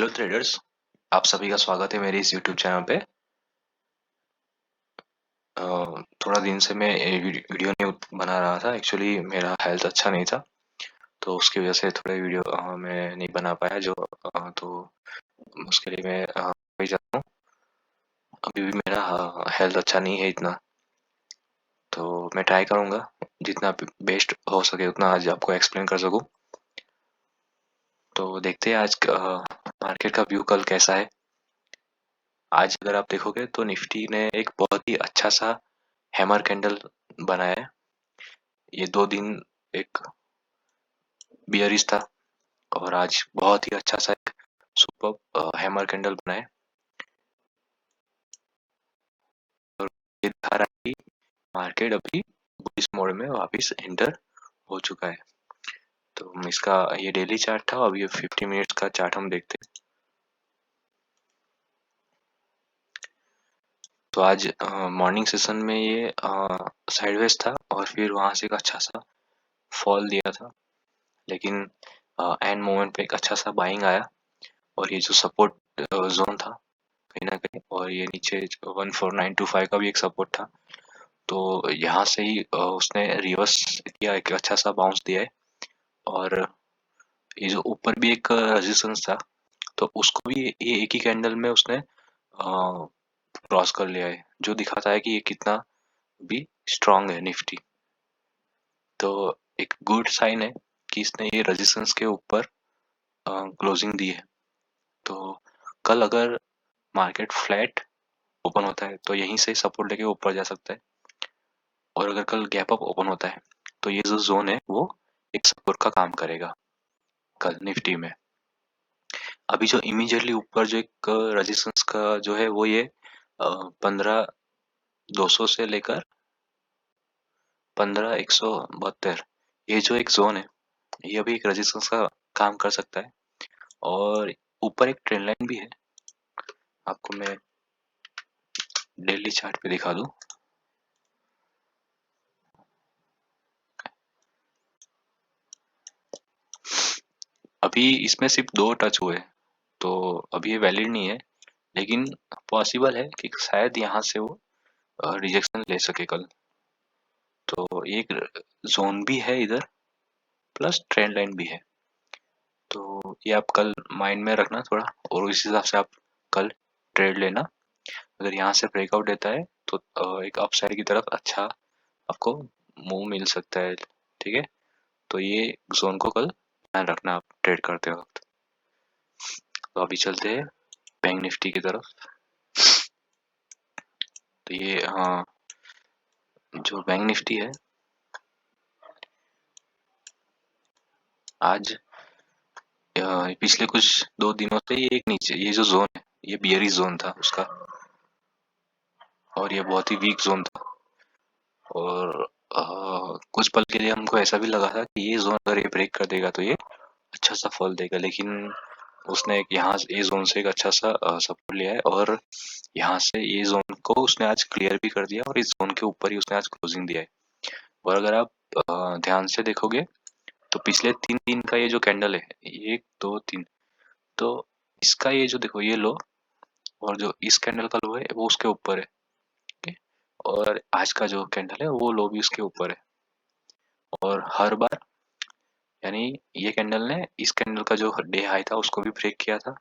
Hello traders. आप सभी का स्वागत है मेरे इस यूट्यूब चैनल पे। अ, थोड़ा दिन से मैं ये वीडियो नहीं बना रहा था। एक्चुअली मेरा हेल्थ अच्छा नहीं था, तो उसकी वजह से थोड़े वीडियो मैं नहीं बना पाया। तो उसके लिए मैं वही चाहता हूँ। अभी भी मेरा हेल्थ अच्छा नहीं है इतना, तो मैं ट्राई करूँगा जितना बेस्ट हो सके उतना आज आपको एक्सप्लेन कर सकूँ। तो देखते हैं आज मार्केट का व्यू कल कैसा है। आज अगर आप देखोगे तो निफ्टी ने एक बहुत ही अच्छा सा हैमर कैंडल बनाया है। ये 2 दिन एक बियरिश था और आज बहुत ही अच्छा सा एक सुपर्ब हैमर कैंडल बना है। और ये दिखा रहा है कि मार्केट अभी बुलिश मोड में वापस एंटर हो चुका है। तो हम इसका ये डेली चार्ट था, अब ये 50 मिनट्स का चार्ट हम देखते हैं। तो आज मॉर्निंग सेशन में ये साइडवेज था और फिर वहां से एक अच्छा सा फॉल दिया था, लेकिन एंड मोमेंट पे एक अच्छा सा बाइंग आया और ये जो सपोर्ट जोन था कहीं ना कहीं, और ये नीचे 14925 का भी एक सपोर्ट था। तो यहाँ से ही उसने रिवर्स किया, एक अच्छा सा बाउंस दिया है। और ये जो ऊपर भी एक रेजिस्टेंस था, तो उसको भी ये एक ही कैंडल में उसने क्रॉस कर लिया है, जो दिखाता है कि ये कितना भी स्ट्रांग है निफ्टी। तो एक गुड साइन है कि इसने ये रेजिस्टेंस के ऊपर क्लोजिंग दी है। तो कल अगर मार्केट फ्लैट ओपन होता है तो यहीं से सपोर्ट लेके ऊपर जा सकता है, और अगर कल गैप अप ओपन होता है तो ये जो जोन है वो एक सपोर्ट का काम करेगा कल निफ्टी में। अभी जो इमीडिएटली ऊपर जो एक रेजिस्टेंस का जो है वो ये 15,200 से लेकर 15,172, ये जो एक जोन है ये अभी एक रेजिस्टेंस का काम कर सकता है। और ऊपर एक ट्रेंड लाइन भी है, आपको मैं डेली चार्ट पे दिखा दूं। अभी इसमें सिर्फ 2 टच हुए, तो अभी ये वैलिड नहीं है, लेकिन पॉसिबल है कि शायद यहाँ से वो रिजेक्शन ले सके कल। तो एक जोन भी है इधर, प्लस ट्रेंड लाइन भी है। तो ये आप कल माइंड में रखना थोड़ा, और इस हिसाब से आप कल ट्रेड लेना। अगर यहाँ से ब्रेकआउट देता है तो एक अपसाइड की तरफ अच्छा आपको मूव मिल सकता है। ठीक है, तो ये जोन को कल ध्यान रखना आप ट्रेड करते वक्त। तो अभी चलते हैं बैंक निफ्टी की तरफ। तो ये जो बैंक निफ्टी है आज पिछले कुछ 2 दिनों से ये एक नीचे, ये जो जोन है ये बियरिश जोन था उसका, और ये बहुत ही वीक जोन था। और कुछ पल के लिए हमको ऐसा भी लगा था कि ये जोन अगर ये ब्रेक कर देगा तो ये अच्छा सा फॉल देगा, लेकिन उसने एक यहाँ ये जोन से एक अच्छा सा सपोर्ट लिया है, और यहाँ से ये जोन को उसने आज क्लियर भी कर दिया और इस जोन के ऊपर ही उसने आज क्लोजिंग दिया है। और अगर आप ध्यान से देखोगे तो पिछले 3 दिन का ये जो कैंडल है, 1 2 3, तो इसका ये जो देखो ये लो, और जो इस कैंडल का लो है वो उसके ऊपर है। ठीक है, और आज का जो कैंडल है वो लो भी उसके ऊपर है। और हर बार, यानी ये कैंडल ने इस कैंडल का जो डे हाई था उसको भी ब्रेक किया था,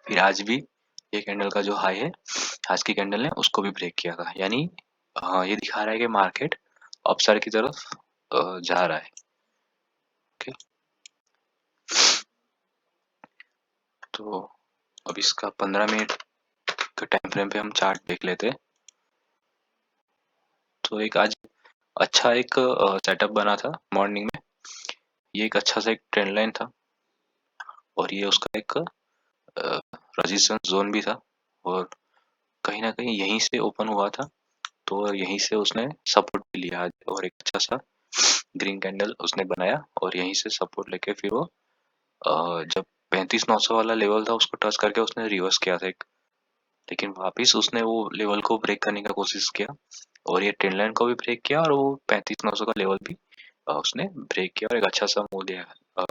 फिर आज भी ये कैंडल का जो हाई है आज की कैंडल ने उसको भी ब्रेक किया था। यानी ये दिखा रहा है कि मार्केट अपसाइड की तरफ जा रहा है। ओके, तो अब इसका 15 मिनट के टाइम फ्रेम पे हम चार्ट देख लेते हैं। तो एक आज अच्छा एक सेटअप बना था मॉर्निंग में। ये एक अच्छा सा एक ट्रेंड लाइन था, और ये उसका एक रेजिस्टेंस जोन भी था, और कहीं ना कहीं यहीं से ओपन हुआ था। तो यहीं से उसने सपोर्ट भी लिया आज, और एक अच्छा सा ग्रीन कैंडल उसने बनाया, और यहीं से सपोर्ट लेके फिर वो जब 35,900 वाला लेवल था उसको टच करके उसने रिवर्स किया था एक, लेकिन वापिस उसने वो लेवल को ब्रेक करने का कोशिश किया, और ये ट्रेंड लाइन को भी ब्रेक किया, और वो 35,900 का लेवल भी उसने ब्रेक किया और एक अच्छा सा मूव दिया,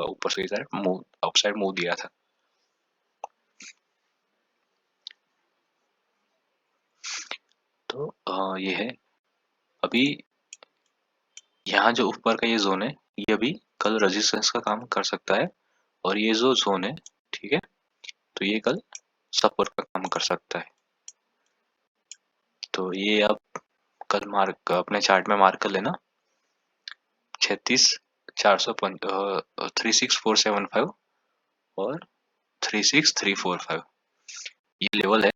ऊपर से इधर मूव अपसाइड मूव दिया था। तो ये है अभी यहाँ जो ऊपर का ये जोन है, ये अभी कल रेजिस्टेंस का काम कर सकता है, और ये जो जोन है, ठीक है, तो ये कल सपोर्ट का काम कर सकता है। तो ये आप कल मार्क अपने चार्ट में मार्क कर लेना, 36,405 और 36,345 ये लेवल है,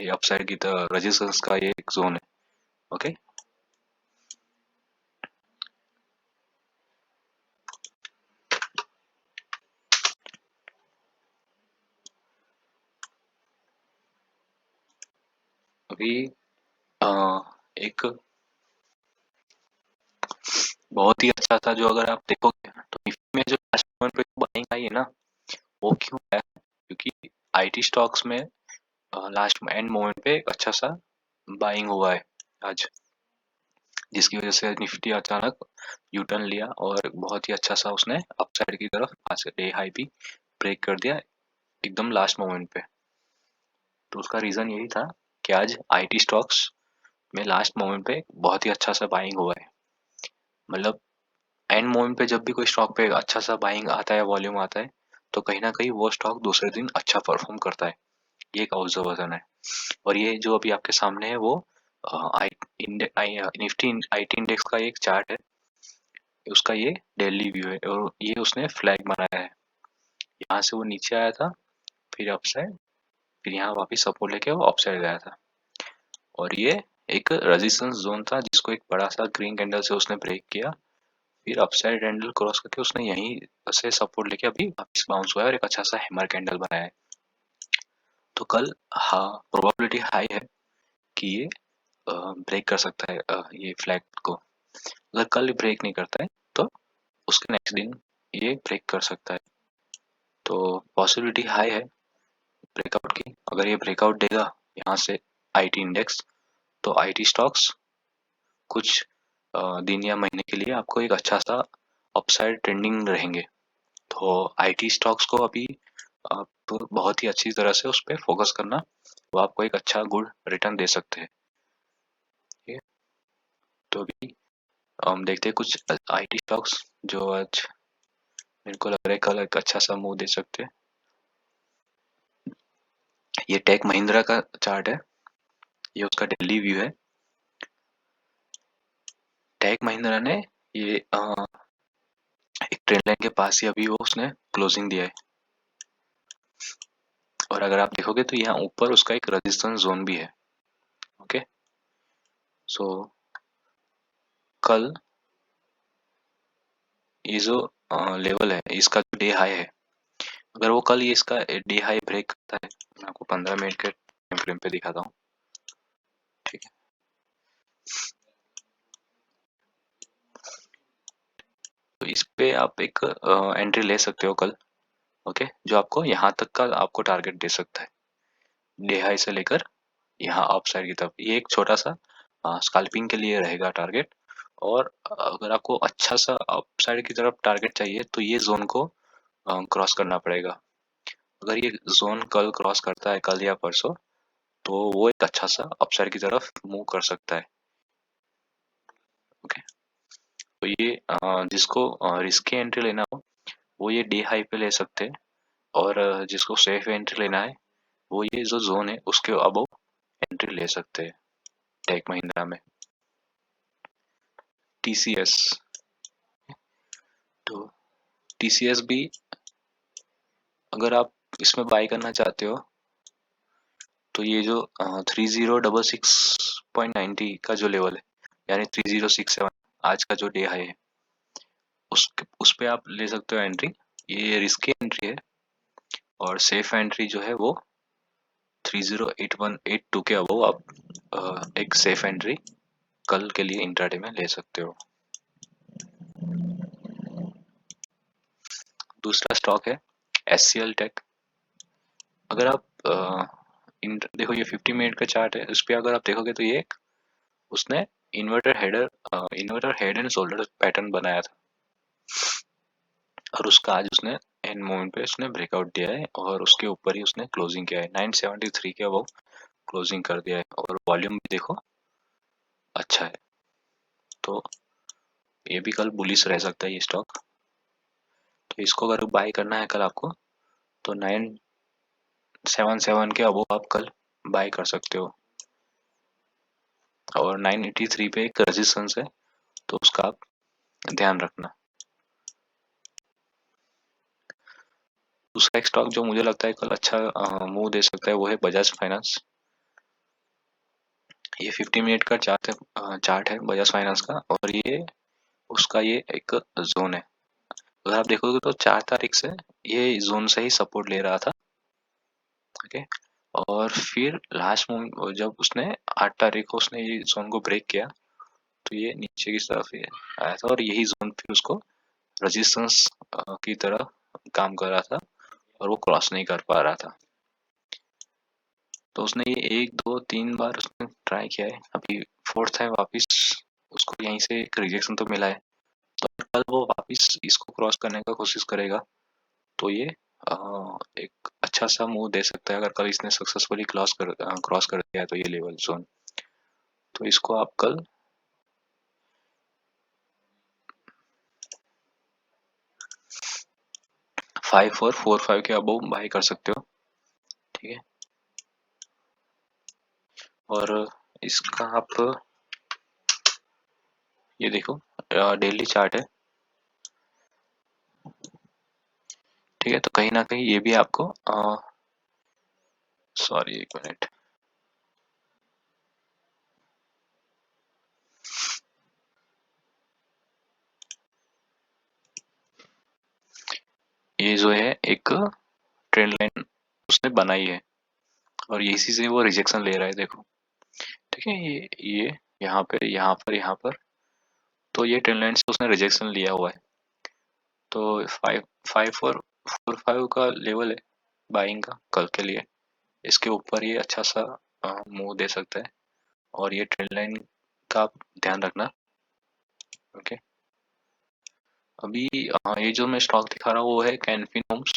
ये अपसाइड की रेजिस्टेंस का ये एक जोन है। ओके, अभी एक बहुत ही अच्छा था जो, अगर आप देखोगे तो निफ्टी में जो लास्ट मोमेंट पे बाइंग आई है ना, वो क्यों आया है? क्योंकि आईटी स्टॉक्स में लास्ट एंड मोमेंट पे एक अच्छा सा बाइंग हुआ है आज, जिसकी वजह से निफ्टी अचानक यू टर्न लिया और बहुत ही अच्छा सा उसने अपसाइड की तरफ आज डे हाई भी ब्रेक कर दिया एकदम लास्ट मोमेंट पे। तो उसका रीजन यही था कि आज आईटी स्टॉक्स में लास्ट मोमेंट पे बहुत ही अच्छा सा बाइंग हुआ है। मतलब एंड मोमेंट पे जब भी कोई स्टॉक पे अच्छा सा बाइंग आता है, वॉल्यूम आता है, तो कहीं ना कहीं वो स्टॉक दूसरे दिन अच्छा परफॉर्म करता है। ये एक ऑब्जर्वेशन है। और ये जो अभी आपके सामने है वो निफ्टी आईटी इंडेक्स का एक चार्ट है, उसका ये डेली व्यू है, और ये उसने फ्लैग बनाया है। यहाँ से वो नीचे आया था, फिर अपसाइड, फिर यहाँ वापस सपोर्ट लेके वो अपसाइड गया था, और ये एक रेजिस्टेंस जोन था जिसको एक बड़ा सा ग्रीन कैंडल से उसने ब्रेक किया, फिर अपसाइड कैंडल क्रॉस करके उसने यहीं से सपोर्ट लेके अभी वापस बाउंस हुआ है और एक अच्छा सा हैमर कैंडल बनाया है। तो कल हाँ प्रोबेबिलिटी हाई है कि ये ब्रेक कर सकता है ये फ्लैग को। अगर कल ब्रेक नहीं करता है तो उसके नेक्स्ट दिन ये ब्रेक कर सकता है। तो पॉसिबिलिटी हाई है ब्रेकआउट की। अगर ये ब्रेकआउट देगा यहाँ से आईटी इंडेक्स, तो आईटी स्टॉक्स कुछ दिन या महीने के लिए आपको एक अच्छा सा अपसाइड ट्रेंडिंग रहेंगे। तो आईटी स्टॉक्स को अभी आप बहुत ही अच्छी तरह से उस पर फोकस करना, वो आपको एक अच्छा गुड रिटर्न दे सकते हैं। ठीक है, तो अभी हम देखते हैं कुछ आईटी स्टॉक्स जो आज मेरे को लग रहा है कल एक अच्छा सा मूव दे सकते हैं। ये टेक महिंद्रा का चार्ट है, ये उसका डेली व्यू है। टेक महिंद्रा ने ये एक ट्रेंड लाइन के पास ही अभी वो उसने क्लोजिंग दिया है, और अगर आप देखोगे तो यहाँ ऊपर उसका एक रेजिस्टेंस जोन भी है। ओके, सो कल ये जो लेवल है इसका जो डे हाई है, अगर वो कल ये इसका डे हाई ब्रेक करता है, मैं आपको 15 मिनट के टाइम फ्रेम पे दिखाता हूँ। ठीक है, तो इस पे आप एक एंट्री ले सकते हो कल। ओके, जो आपको यहाँ तक का आपको टारगेट दे सकता है, डे हाई से लेकर यहाँ अप साइड की तरफ। ये एक छोटा सा स्कैल्पिंग के लिए रहेगा टारगेट। और अगर आपको अच्छा सा अप साइड की तरफ टारगेट चाहिए तो ये जोन को क्रॉस करना पड़ेगा। अगर ये जोन कल क्रॉस करता है, कल या परसों, तो वो एक अच्छा सा अपसाइड की तरफ मूव कर सकता है। ओके, तो ये जिसको रिस्की एंट्री लेना हो वो ये डे हाई पे ले सकते हैं, और जिसको सेफ एंट्री लेना है वो ये जो जोन है उसके अबव एंट्री ले सकते हैं टेक महिंद्रा में। टीसीएस, तो टीसीएस भी अगर आप इसमें बाय करना चाहते हो तो ये जो 3066.90 का जो लेवल है, यानी 3067 आज का जो डे हाई है, उस पे आप ले सकते हो एंट्री। ये रिस्की एंट्री है, और सेफ एंट्री जो है वो 308182 के अबव आप एक सेफ एंट्री कल के लिए इंट्राडे में ले सकते हो। दूसरा स्टॉक है एचसीएल टेक। अगर आप देखो ये 50 मिनट का चार्ट है, उस पर अगर आप देखोगे तो ये एक उसने inverter head and shoulder pattern बनाया था, और उसका आज उसने एंड मोमेंट पे उसने ब्रेकआउट दिया है, और उसके ऊपर ही उसने क्लोजिंग किया है 973 के अबव क्लोजिंग कर दिया है और वॉल्यूम भी देखो अच्छा है, तो ये भी कल बुलिश रह सकता है ये स्टॉक। तो इसको अगर बाय करना है कल आपको, तो 977 के अबोव आप कल बाय कर सकते हो। और 983 पे एक रेजिस्टेंस है, तो उसका आप ध्यान रखना। दूसरा एक स्टॉक जो मुझे लगता है कल अच्छा मूव दे सकता है वो है बजाज फाइनेंस। ये 50 मिनट का चार्ट है बजाज फाइनेंस का, और ये उसका ये एक जोन है। अगर आप देखोगे तो 4 तारीख से ये जोन से ही सपोर्ट ले रहा था, ओके। और फिर लास्ट मोमेंट जब उसने 8 तारीख को उसने ये जोन को ब्रेक किया, तो ये नीचे की तरफ ये आया था और यही जोन फिर उसको रेजिस्टेंस की तरह काम कर रहा था और वो क्रॉस नहीं कर पा रहा था। तो उसने ये 1 2 3 बार उसने ट्राई किया है, अभी फोर्थ है वापिस, उसको यहीं से एक रिजेक्शन तो मिला है। तो कल वो वापिस इसको क्रॉस करने का कोशिश करेगा, तो ये एक अच्छा सा मूव दे सकता है। अगर कल इसने सक्सेसफुली क्रॉस कर दिया है तो ये लेवल जोन, तो इसको आप कल 5445 के अबव बाय कर सकते हो, ठीक है। और इसका आप ये देखो डेली चार्ट है, ठीक है। तो कहीं ना कहीं ये भी आपको सॉरी एक मिनट, ये जो है एक ट्रेंड लाइन उसने बनाई है और इसी से वो रिजेक्शन ले रहा है, देखो, ठीक है। ये यहाँ पर तो ये ट्रेंड लाइन से उसने रिजेक्शन लिया हुआ है। तो 5445 का लेवल है बाइंग का कल के लिए। इसके ऊपर ये अच्छा सा मूव दे सकता है और ये ट्रेंड लाइन का आप ध्यान रखना, ओके। अभी ये जो मैं स्टॉक दिखा रहा हूँ वो है कैनफिन होम्स।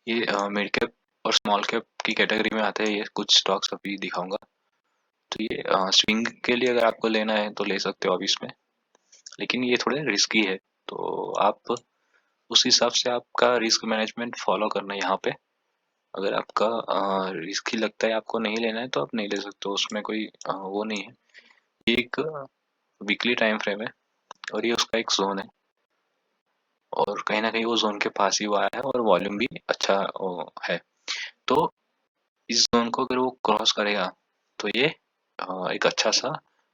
ये मिड कैप और स्मॉल कैप की कैटेगरी में आते हैं। ये कुछ स्टॉक्स अभी दिखाऊंगा। तो ये स्विंग के लिए अगर आपको लेना है तो ले सकते हो अभी इसमें, लेकिन ये थोड़े रिस्की है, तो आप उस हिसाब से आपका रिस्क मैनेजमेंट फॉलो करना है यहाँ पे। अगर आपका रिस्की लगता है, आपको नहीं लेना है, तो आप नहीं ले सकते हो, उसमें कोई वो नहीं है। ये एक वीकली टाइम फ्रेम है और ये उसका एक जोन है, और कहीं ना कहीं वो जोन के पास ही वो आया है और वॉल्यूम भी अच्छा है। तो इस जोन को अगर वो क्रॉस करेगा तो ये एक अच्छा सा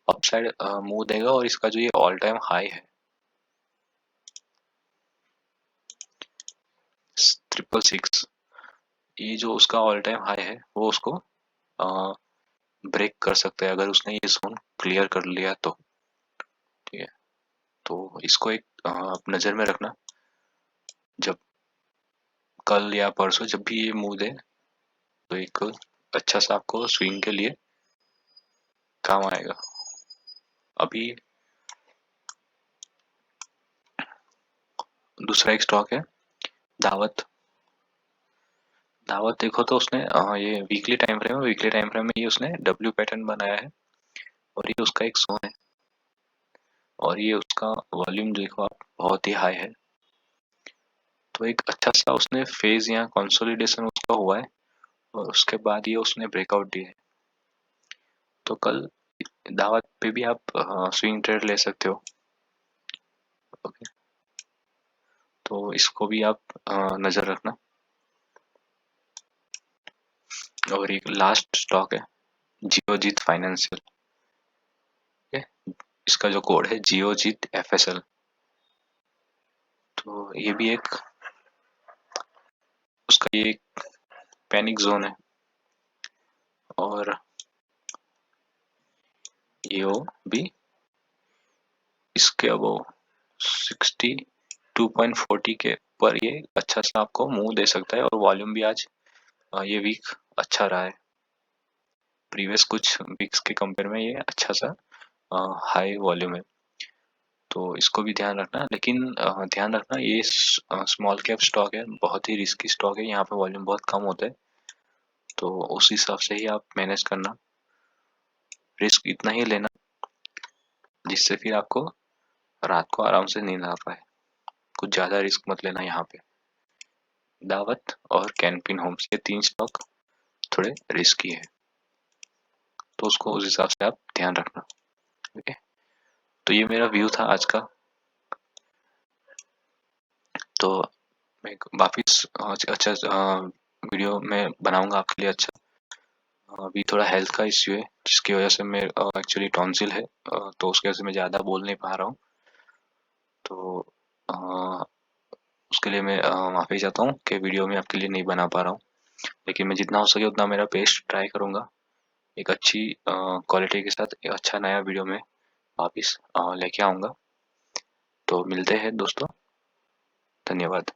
अपसाइड मूव देगा, और इसका जो ये ऑल टाइम हाई है 666, ये जो उसका ऑल टाइम हाई है वो उसको ब्रेक कर सकता है अगर उसने ये जोन क्लियर कर लिया तो, ठीक है। तो इसको एक आप नज़र में रखना, जब कल या परसों जब भी ये मूव दे तो एक अच्छा सा आपको स्विंग के लिए काम आएगा। अभी दूसरा एक स्टॉक है दावत। दावत देखो तो उसने ये वीकली टाइम फ्रेम में ये उसने डब्ल्यू पैटर्न बनाया है और ये उसका एक जोन है, और ये उसका वॉल्यूम देखो आप बहुत ही हाई है। तो एक अच्छा सा उसने फेज यहाँ कंसोलिडेशन उसका हुआ है और उसके बाद ये उसने ब्रेकआउट दिया है। तो कल दावत पे भी आप स्विंग ट्रेड ले सकते हो, ओके। तो इसको भी आप नज़र रखना। और एक लास्ट स्टॉक है जियोजीत फाइनेंशियल, ठीक है। इसका जो कोड है जियोजीत FSL। तो ये भी एक उसका ये एक पैनिक जोन है, और ये भी इसके अबव 62.40 के पर ये अच्छा सा आपको मूव दे सकता है, और वॉल्यूम भी आज ये वीक अच्छा रहा है। प्रीवियस कुछ वीक्स के कंपेयर में ये अच्छा सा हाई वॉल्यूम है, तो इसको भी ध्यान रखना। लेकिन ध्यान रखना ये स्मॉल कैप स्टॉक है, बहुत ही रिस्की स्टॉक है, यहाँ पे वॉल्यूम बहुत कम होता है। तो उस हिसाब से ही आप मैनेज करना, रिस्क इतना ही लेना जिससे फिर आपको रात को आराम से नींद आ पाए। कुछ ज़्यादा रिस्क मत लेना यहाँ पे। दावत और कैनपिन होम्स ये 3 स्टॉक थोड़े रिस्की है, तो उसको उस हिसाब से आप ध्यान रखना। ओके, तो ये मेरा व्यू था आज का। तो मैं वापिस अच्छा वीडियो में बनाऊंगा आपके लिए अच्छा। अभी थोड़ा हेल्थ का इश्यू है जिसकी वजह से मैं एक्चुअली टॉन्सिल है, तो उसकी वजह से मैं ज़्यादा बोल नहीं पा रहा हूँ। तो उसके लिए मैं माफ़ी चाहता हूँ कि वीडियो में आपके लिए नहीं बना पा रहा हूँ, लेकिन मैं जितना हो सके उतना मेरा बेस्ट ट्राई करूँगा। एक अच्छी क्वालिटी के साथ एक अच्छा नया वीडियो में वापिस लेके आऊँगा। तो मिलते हैं दोस्तों, धन्यवाद।